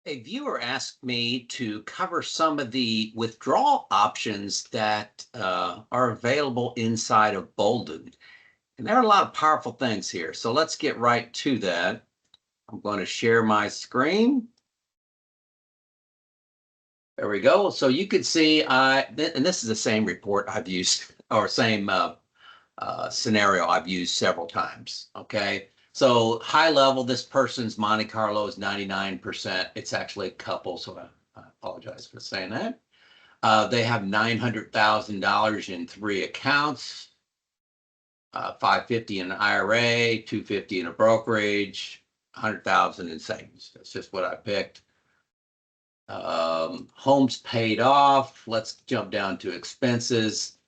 A viewer asked me to cover some of the withdrawal options that are available inside of Boldin. And there are a lot of powerful things here. So let's get right to that. I'm going to share my screen. There we go. So you can see, and this is the same report I've used, or same scenario I've used several times. Okay. So high level, this person's Monte Carlo is 99%. It's actually a couple, so I apologize for saying that. They have $900,000 in 3 accounts, 550 in an IRA, 250 in a brokerage, 100,000 in savings. That's just what I picked. Homes paid off. Let's jump down to expenses.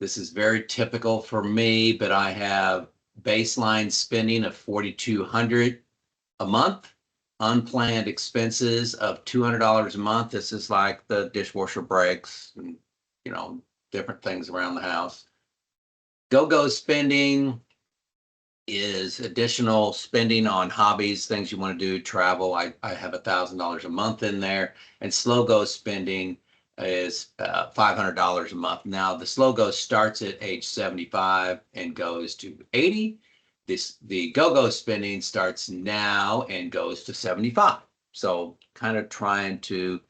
This is very typical for me, but I have baseline spending of $4,200 a month, unplanned expenses of $200 a month. This is like the dishwasher breaks and, different things around the house. Go-go spending is additional spending on hobbies, things you want to do, travel. I have $1,000 a month in there, and slow-go spending is $500 a month. Now, the slow-go starts at age 75 and goes to 80. The go-go spending starts now and goes to 75. So kind of trying to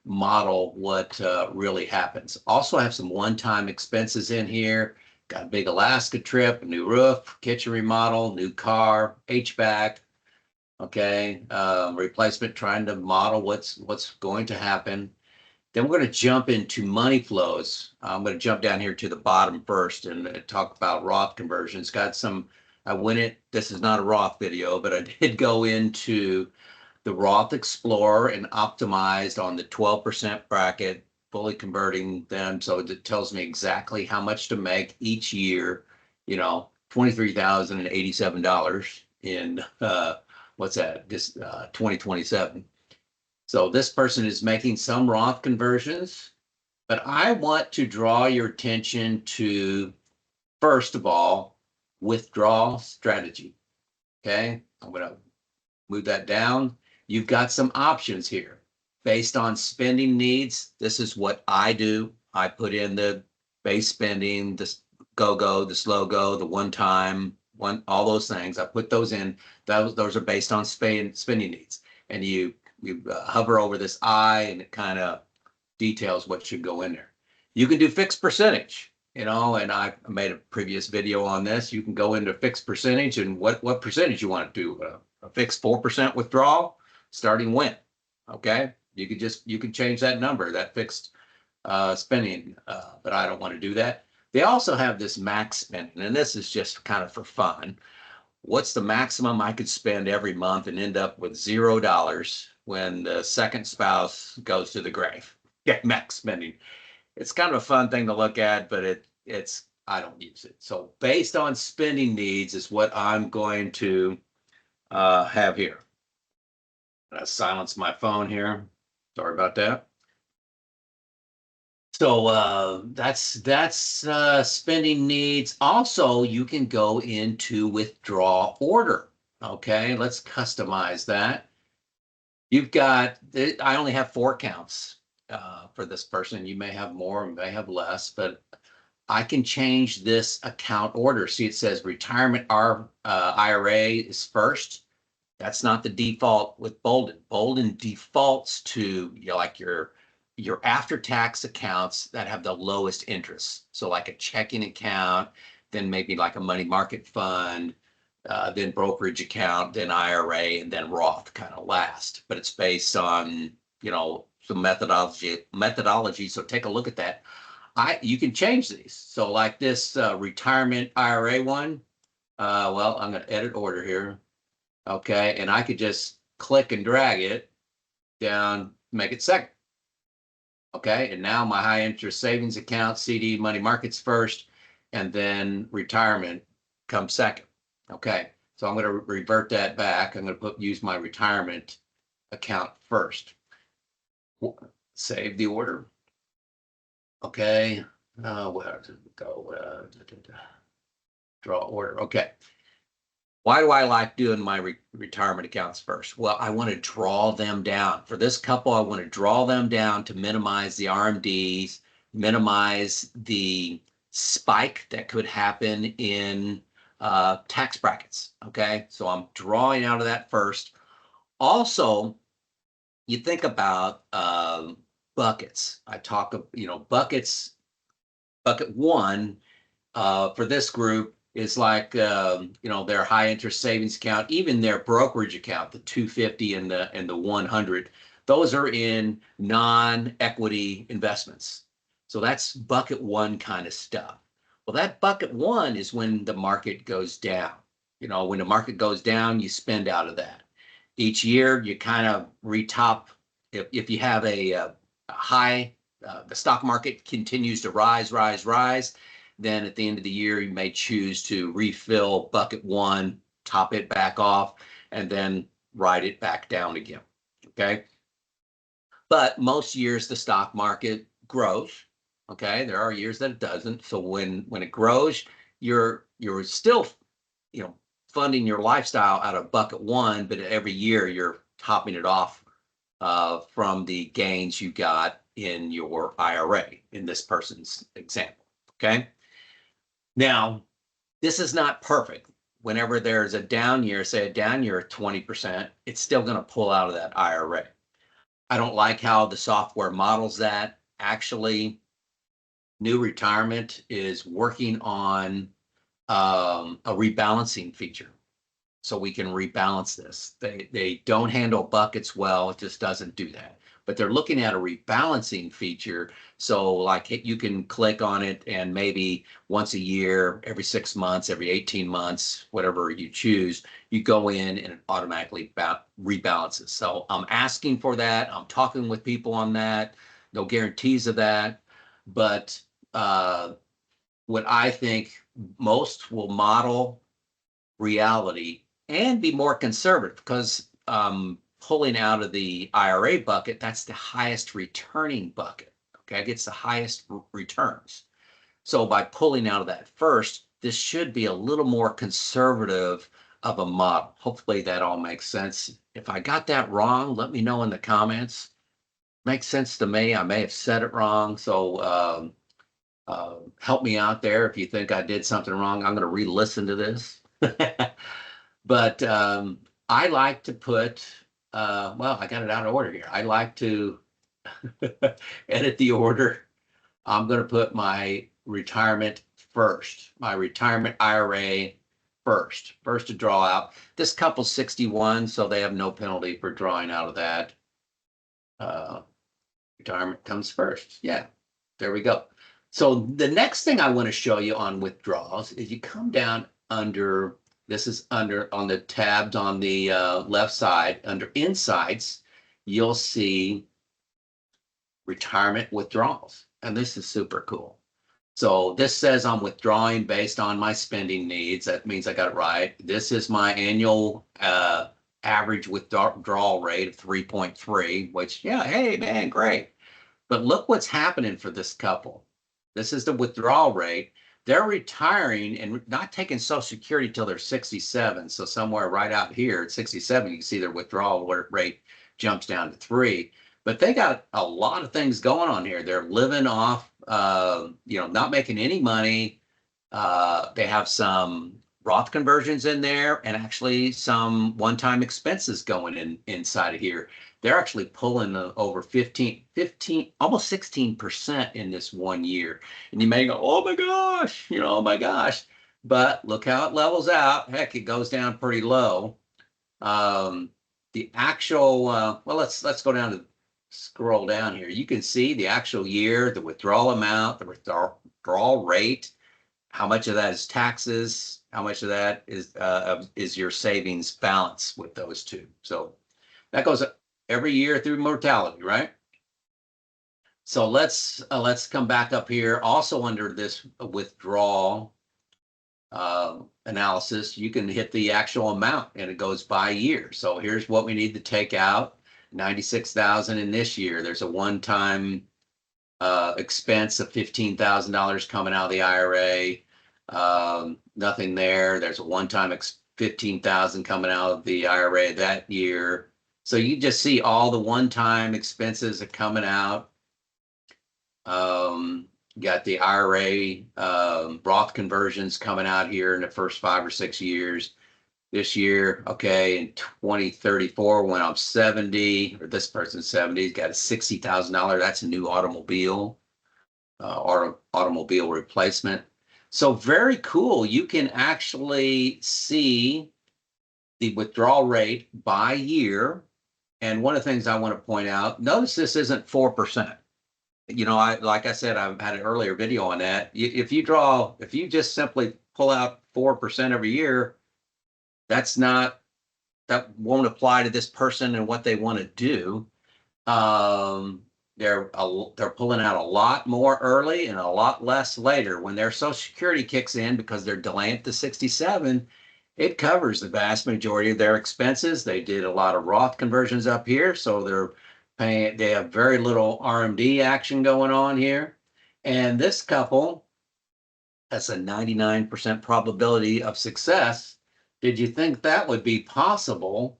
model what really happens. Also have some one-time expenses in here. Got a big Alaska trip, a new roof, kitchen remodel, new car, HVAC. Okay, replacement, trying to model what's going to happen. Then we're going to jump into money flows. I'm going to jump down here to the bottom first and talk about Roth conversions. This is not a Roth video, but I did go into the Roth Explorer and optimized on the 12% bracket, fully converting them. So it tells me exactly how much to make each year, $23,087 in, what's that, this 2027. So this person is making some Roth conversions, but I want to draw your attention to, first of all, withdrawal strategy. Okay, I'm going to move that down. You've got some options here based on spending needs. This is what I do. I put in the base spending, the go-go, the slow-go, the one-time, all those things. I put those in. Those are based on spending needs. And you hover over this I, and it kind of details what should go in there. You can do fixed percentage, and I made a previous video on this. You can go into fixed percentage and what percentage you want to do. A fixed 4% withdrawal starting when. Okay, you can change that number, that fixed spending, but I don't want to do that. They also have this max spending, and this is just kind of for fun. What's the maximum I could spend every month and end up with $0 when the second spouse goes to the grave? Yeah, max spending. It's kind of a fun thing to look at, but I don't use it. So based on spending needs is what I'm going to have here. I silence my phone here. Sorry about that. So that's spending needs. Also, you can go into withdraw order. Okay, let's customize that. I only have 4 accounts for this person. You may have more, you may have less, but I can change this account order. See, it says retirement IRA is first. That's not the default with Boldin. Boldin defaults to like your after-tax accounts that have the lowest interest. So like a checking account, then maybe like a money market fund, then brokerage account, then IRA, and then Roth kind of last. But it's based on, some methodology. So take a look at that. You can change these. So like this retirement IRA one, well, I'm going to edit order here. Okay, and I could just click and drag it down, make it second. Okay, and now my high interest savings account, CD, money markets first, and then retirement comes second. Okay, so I'm going to revert that back. I'm going to use my retirement account first. Save the order. Okay, where to go? Draw order. Okay. Why do I like doing my retirement accounts first? Well, I want to draw them down. For this couple, I want to draw them down to minimize the RMDs, minimize the spike that could happen in tax brackets. Okay, so I'm drawing out of that first. Also, you think about buckets. I talk of, buckets. Bucket one for this group is like their high interest savings account, even their brokerage account, the 250 and the 100. Those are in non-equity investments. So that's bucket one kind of stuff. Well, that bucket one is when the market goes down. When the market goes down, you spend out of that. Each year, you kind of retop. If you have a high, the stock market continues to rise, then at the end of the year, you may choose to refill bucket one, top it back off, and then ride it back down again. Okay. But most years the stock market grows. Okay. There are years that it doesn't. So when it grows, you're still, funding your lifestyle out of bucket one, but every year you're topping it off from the gains you got in your IRA in this person's example. Okay. Now, this is not perfect. Whenever there's a down year, say a down year of 20%, it's still going to pull out of that IRA. I don't like how the software models that. Actually, New Retirement is working on a rebalancing feature. So we can rebalance this. They don't handle buckets well. It just doesn't do that. But they're looking at a rebalancing feature. So like you can click on it and maybe once a year, every 6 months, every 18 months, whatever you choose, you go in and it automatically rebalances. So I'm asking for that. I'm talking with people on that. No guarantees of that. But what I think most will model reality and be more conservative because pulling out of the IRA bucket, that's the highest returning bucket. Okay, it gets the highest returns. So by pulling out of that first, this should be a little more conservative of a model. Hopefully that all makes sense. If I got that wrong, let me know in the comments. Makes sense to me. I may have said it wrong. So help me out there if you think I did something wrong. I'm going to re-listen to this. But I like to put, well, I got it out of order here. I like to edit the order. I'm going to put my retirement first, my retirement IRA first to draw out. This couple's 61, so they have no penalty for drawing out of that. Retirement comes first. Yeah, there we go. So the next thing I want to show you on withdrawals is you come down under, this is under on the tabs on the left side, under insights, you'll see retirement withdrawals. And this is super cool. So this says I'm withdrawing based on my spending needs. That means I got it right. This is my annual average withdrawal rate of 3.3, which, yeah, hey, man, great. But look what's happening for this couple. This is the withdrawal rate. They're retiring and not taking Social Security till they're 67. So somewhere right out here at 67, you can see their withdrawal rate jumps down to 3. But they got a lot of things going on here. They're living off, not making any money. They have some Roth conversions in there and actually some one-time expenses going in inside of here. They're actually pulling over 15, almost 16% in this 1 year. And you may go, oh my gosh, oh my gosh. But look how it levels out. Heck, it goes down pretty low. The actual, well, let's go down to scroll down here. You can see the actual year, the withdrawal amount, the withdrawal rate, how much of that is taxes, how much of that is your savings balance with those two. So that goes every year through mortality, right? So let's come back up here. Also under this withdrawal analysis, you can hit the actual amount and it goes by year. So here's what we need to take out. 96,000 in this year. There's a one-time expense of $15,000 coming out of the IRA. Nothing there. There's a one-time 15,000 coming out of the IRA that year. So you just see all the one-time expenses are coming out. Got the IRA Roth conversions coming out here in the first 5 or 6 years. This year, okay, in 2034, when I'm 70, or this person's 70, he's got a $60,000. That's a new automobile, automobile replacement. So very cool. You can actually see the withdrawal rate by year. And one of the things I want to point out, notice this isn't 4%. You know, like I said, I've had an earlier video on that. If you just simply pull out 4% every year, that won't apply to this person and what they want to do. They're pulling out a lot more early and a lot less later. When their Social Security kicks in, because they're delaying to 67, it covers the vast majority of their expenses. They did a lot of Roth conversions up here, so they have very little RMD action going on here. And this couple, that's a 99% probability of success. Did you think that would be possible?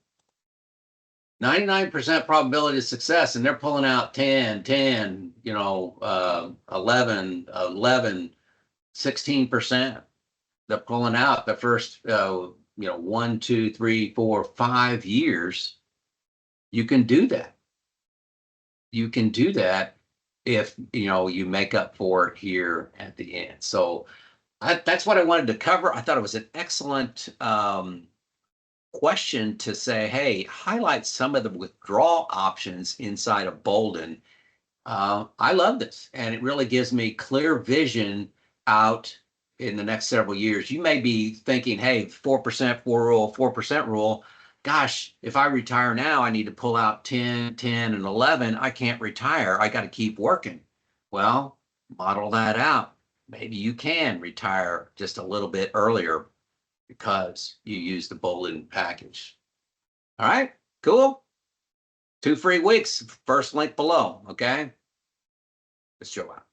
99% probability of success, and they're pulling out 10, 10, 11, 16%. They're pulling out the first, 1, 2, 3, 4, 5 years. You can do that. You can do that if, you make up for it here at the end. So that's what I wanted to cover. I thought it was an excellent question to say, hey, highlight some of the withdrawal options inside of Boldin. I love this, and it really gives me clear vision out in the next several years. You may be thinking, hey, 4% 4% rule. Gosh, if I retire now, I need to pull out 10, 10, and 11. I can't retire. I got to keep working. Well, model that out. Maybe you can retire just a little bit earlier because you use the Boldin package. All right, cool. 2 free weeks, first link below, okay? Let's show out.